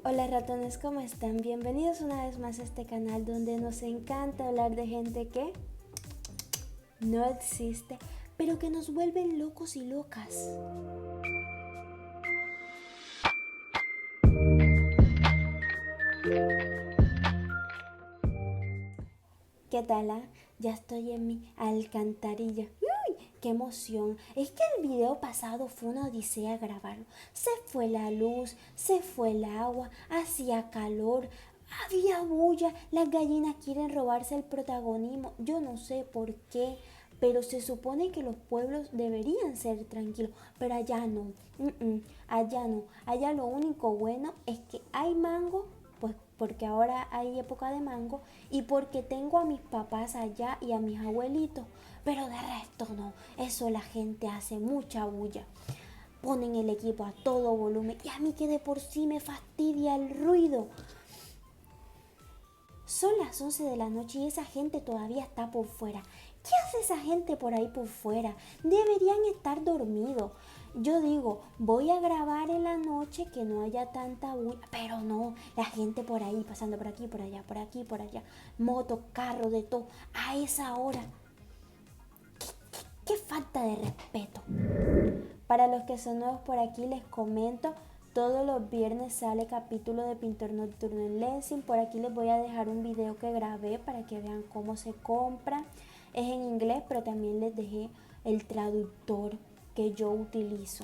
Hola ratones, ¿cómo están? Bienvenidos una vez más a este canal donde nos encanta hablar de gente que no existe, pero que nos vuelven locos y locas. ¿Qué tal? Ya estoy en mi alcantarilla. ¡Uy! ¡Qué emoción! Es que el video pasado fue una odisea grabarlo. Se fue la luz, se fue el agua, hacía calor, había bulla, las gallinas quieren robarse el protagonismo. Yo no sé por qué, pero se supone que los pueblos deberían ser tranquilos, pero allá no. Allá no. Allá lo único bueno es que hay mango, pues porque ahora hay época de mango y porque tengo a mis papás allá y a mis abuelitos, pero de resto no, eso la gente hace mucha bulla. Ponen el equipo a todo volumen y a mí que de por sí me fastidia el ruido. Son las 11 de la noche y esa gente todavía está por fuera. ¿Qué hace esa gente por ahí por fuera? Deberían estar dormidos. Yo digo, voy a grabar en la noche que no haya tanta bulla, pero no, la gente por ahí, pasando por aquí, por allá, por aquí, por allá, moto, carro, de todo, a esa hora. ¡Qué falta de respeto! Para los que son nuevos por aquí les comento, todos los viernes sale capítulo de Pintor Nocturno en Lensing. Por aquí les voy a dejar un video que grabé para que vean cómo se compra. Es en inglés, pero también les dejé el traductor que yo utilizo.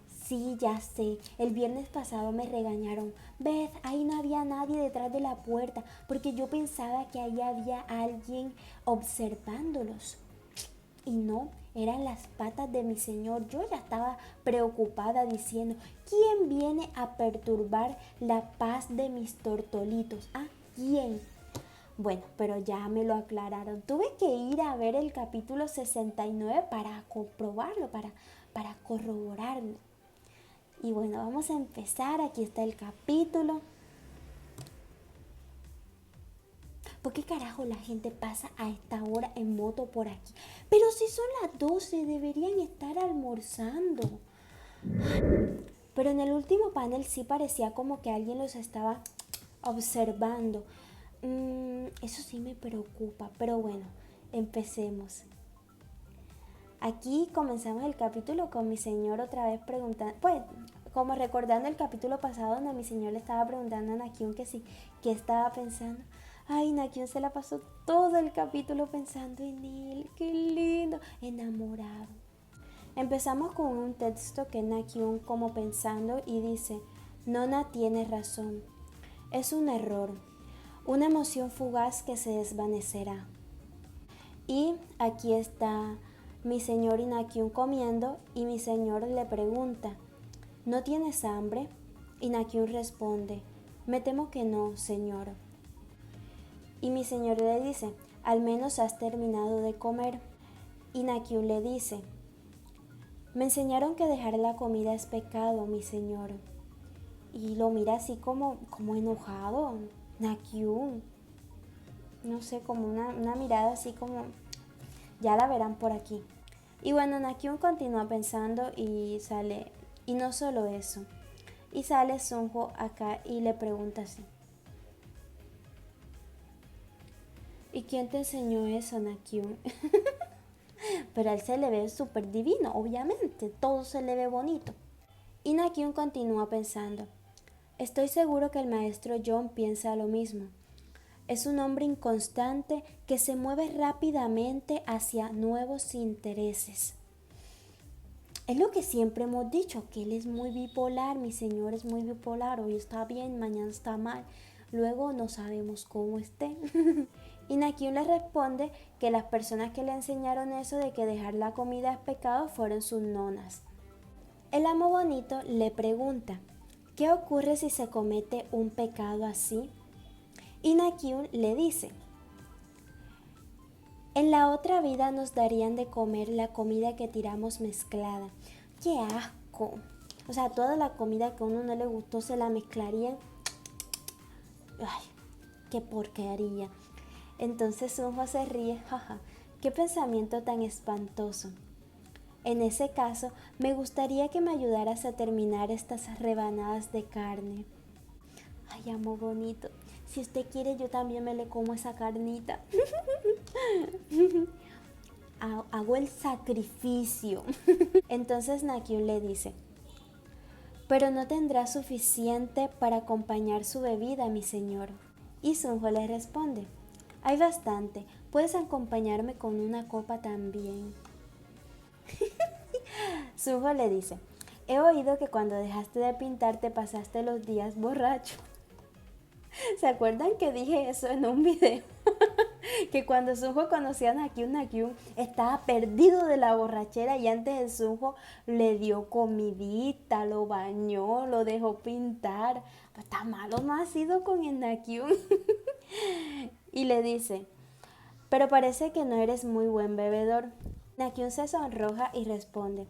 Sí, ya sé. El viernes pasado me regañaron. Beth, ahí no había nadie detrás de la puerta porque yo pensaba que ahí había alguien observándolos. Y no, eran las patas de mi señor. Yo ya estaba preocupada diciendo, ¿quién viene a perturbar la paz de mis tortolitos? ¿Ah? ¿Quién? Bueno, pero ya me lo aclararon. Tuve que ir a ver el capítulo 69 para comprobarlo, para corroborarlo. Y bueno, vamos a empezar. Aquí está el capítulo. ¿Por qué carajo la gente pasa a esta hora en moto por aquí? Pero si son las 12, deberían estar almorzando. Pero en el último panel sí parecía como que alguien los estaba observando. Eso sí me preocupa, pero bueno, empecemos. Aquí comenzamos el capítulo con mi señor otra vez preguntando, pues como recordando el capítulo pasado donde mi señor le estaba preguntando a Nakyun que sí, que estaba pensando. Ay, Nakyun se la pasó todo el capítulo pensando en él, qué lindo, enamorado. Empezamos con un texto que Nakyun como pensando y dice, Nona tiene razón, es un error, una emoción fugaz que se desvanecerá. Y aquí está mi señor y Nakyun comiendo y mi señor le pregunta, ¿no tienes hambre? Y Nakyun responde, me temo que no, señor. Y mi señor le dice, al menos has terminado de comer. Y Nakyun le dice, me enseñaron que dejar la comida es pecado, mi señor. Y lo mira así como enojado, Nakyun. No sé, como una mirada así como, ya la verán por aquí. Y bueno, Nakyun continúa pensando y sale, y no solo eso. Y sale Sunho acá y le pregunta así. ¿Y quién te enseñó eso, Nakyun? Pero a él se le ve súper divino, obviamente, todo se le ve bonito. Y Nakyun continúa pensando. Estoy seguro que el maestro John piensa lo mismo. Es un hombre inconstante que se mueve rápidamente hacia nuevos intereses. Es lo que siempre hemos dicho, que él es muy bipolar, mi señor es muy bipolar, hoy está bien, mañana está mal, luego no sabemos cómo esté. Y Nakyun le responde que las personas que le enseñaron eso de que dejar la comida es pecado fueron sus nonas. El amo bonito le pregunta, ¿qué ocurre si se comete un pecado así? Y Nakyun le dice, en la otra vida nos darían de comer la comida que tiramos mezclada. ¡Qué asco! O sea, toda la comida que a uno no le gustó se la mezclarían. ¡Ay! ¡Qué porquería! Entonces Sunho se ríe, jaja. ¡Qué pensamiento tan espantoso! En ese caso, me gustaría que me ayudaras a terminar estas rebanadas de carne. Ay, amor bonito. Si usted quiere, yo también me le como esa carnita. Hago el sacrificio. Entonces Nakyun le dice, pero no tendrá suficiente para acompañar su bebida, mi señor. Y Sunjo le responde, hay bastante, puedes acompañarme con una copa también. Sunjo le dice, he oído que cuando dejaste de pintar te pasaste los días borracho. ¿Se acuerdan que dije eso en un video? Que cuando Sunjo conocía a Nakyun estaba perdido de la borrachera y antes de Sunjo le dio comidita, lo bañó, lo dejó pintar. Pues tan malo no ha sido con el Nakyun. Y le dice, pero parece que no eres muy buen bebedor. Nakyun se sonroja y responde,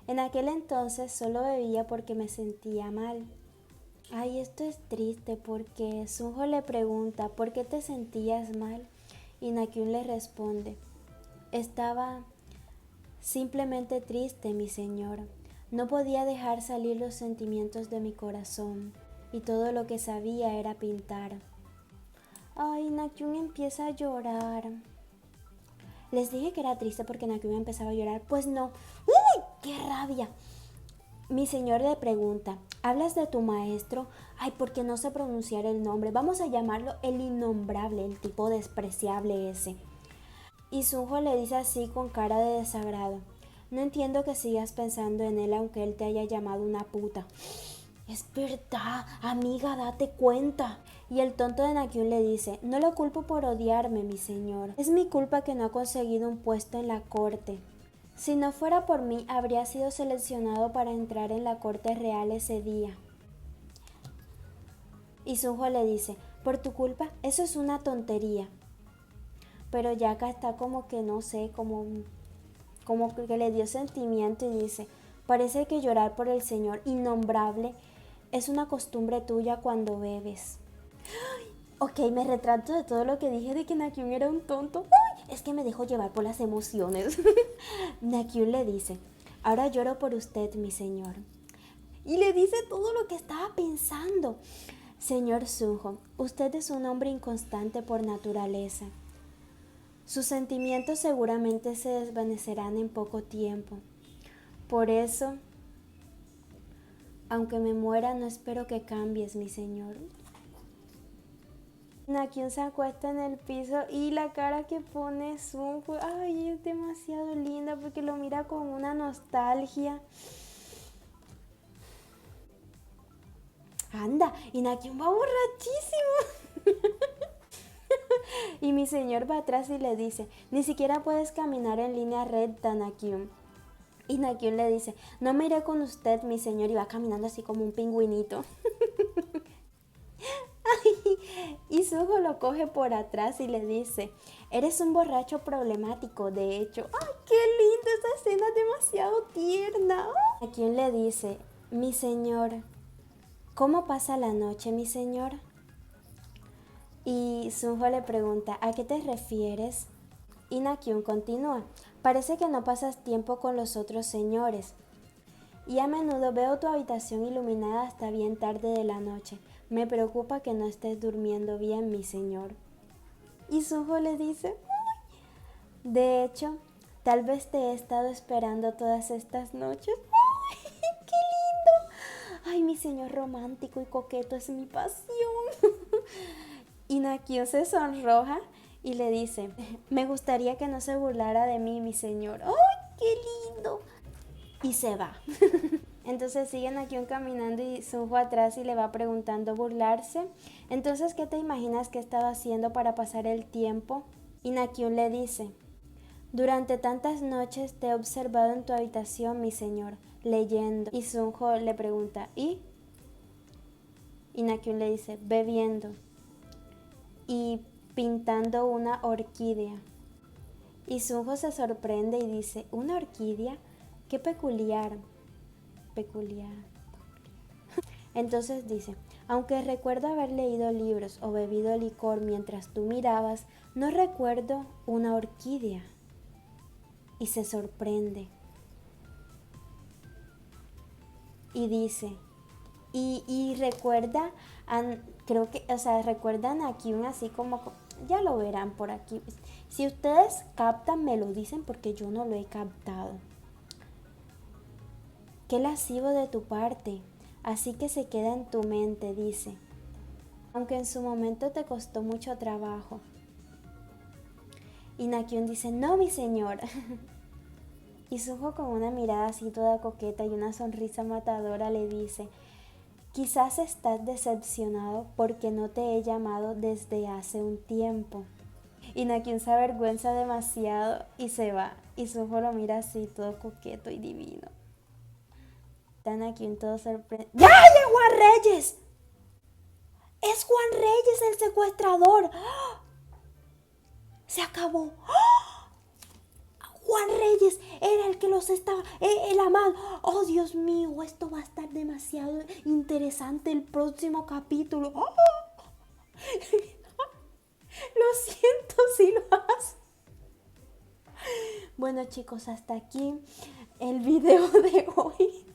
en aquel entonces solo bebía porque me sentía mal. Ay, esto es triste porque Sunjo le pregunta, ¿por qué te sentías mal? Y Nakyun le responde, estaba simplemente triste, mi señor. No podía dejar salir los sentimientos de mi corazón y todo lo que sabía era pintar. Ay, Nakyun empieza a llorar. Les dije que era triste porque Nakyun empezaba a llorar. Pues no. ¡Uy! ¡Qué rabia! Mi señor le pregunta, ¿hablas de tu maestro? Ay, porque no sé pronunciar el nombre. Vamos a llamarlo el innombrable, el tipo despreciable ese. Y Sunjo le dice así con cara de desagrado, no entiendo que sigas pensando en él aunque él te haya llamado una puta. Es verdad, amiga, date cuenta. Y el tonto de Nakyun le dice, no lo culpo por odiarme, mi señor. Es mi culpa que no ha conseguido un puesto en la corte. Si no fuera por mí, habría sido seleccionado para entrar en la corte real ese día. Y Sunjo le dice, por tu culpa, eso es una tontería. Pero Yaka está como que no sé, como que le dio sentimiento y dice, parece que llorar por el Señor innombrable es una costumbre tuya cuando bebes. Ok, me retrato de todo lo que dije de que Nakyun era un tonto. ¡Ay! Es que me dejo llevar por las emociones. Nakyun le dice, ahora lloro por usted, mi señor. Y le dice todo lo que estaba pensando. Señor Sunjo, usted es un hombre inconstante por naturaleza. Sus sentimientos seguramente se desvanecerán en poco tiempo. Por eso, aunque me muera, no espero que cambies, mi señor. Nakyun se acuesta en el piso y la cara que pone Sunjo, ay, es demasiado linda porque lo mira con una nostalgia. Anda, y Nakyun va borrachísimo. Y mi señor va atrás y le dice, ni siquiera puedes caminar en línea recta, Nakyun. Y Nakyun le dice, no me iré con usted, mi señor, y va caminando así como un pingüinito. Y Sunjo lo coge por atrás y le dice, eres un borracho problemático, de hecho. ¡Ay, qué linda! Esa escena es demasiado tierna. Nakyun le dice, mi señor, ¿cómo pasa la noche, mi señor? Y Sunjo le pregunta, ¿a qué te refieres? Y Nakyun continúa, parece que no pasas tiempo con los otros señores. Y a menudo veo tu habitación iluminada hasta bien tarde de la noche. Me preocupa que no estés durmiendo bien, mi señor. Y Sunjo le dice, ¡ay! De hecho, tal vez te he estado esperando todas estas noches. ¡Ay, qué lindo! Ay, mi señor romántico y coqueto es mi pasión. Y Nakyun se sonroja y le dice, me gustaría que no se burlara de mí, mi señor. ¡Ay, qué lindo! Y se va. Entonces siguen Nakyun caminando y Sunjo atrás y le va preguntando burlarse. Entonces, ¿qué te imaginas que estaba haciendo para pasar el tiempo? Y Nakyun le dice, durante tantas noches te he observado en tu habitación, mi señor, leyendo. Y Sunjo le pregunta, ¿y? Y Nakyun le dice, bebiendo y pintando una orquídea. Y Sunjo se sorprende y dice, ¿una orquídea? ¡Qué peculiar! Peculiar. Entonces dice, aunque recuerdo haber leído libros o bebido licor mientras tú mirabas, no recuerdo una orquídea. Y se sorprende. y dice, y recuerda, creo que, o sea, recuerdan aquí un así como, ya lo verán por aquí. Si ustedes captan, me lo dicen porque yo no lo he captado. Qué lascivo de tu parte, así que se queda en tu mente, dice, aunque en su momento te costó mucho trabajo. Y Nakyun dice, no, mi señor. Y Suho con una mirada así toda coqueta y una sonrisa matadora le dice, quizás estás decepcionado porque no te he llamado desde hace un tiempo. Y Nakyun se avergüenza demasiado y se va. Y Suho lo mira así todo coqueto y divino. Nakyun todo sorprendido. ¡Ya! ¡Es Juan Reyes! ¡Es Juan Reyes el secuestrador! ¡Se acabó! Juan Reyes era el que los estaba, el amado. Oh, Dios mío, esto va a estar demasiado interesante el próximo capítulo. Oh. Lo siento si lo haces. Bueno, chicos, hasta aquí el video de hoy.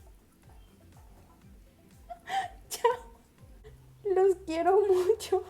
Chao. Los quiero mucho.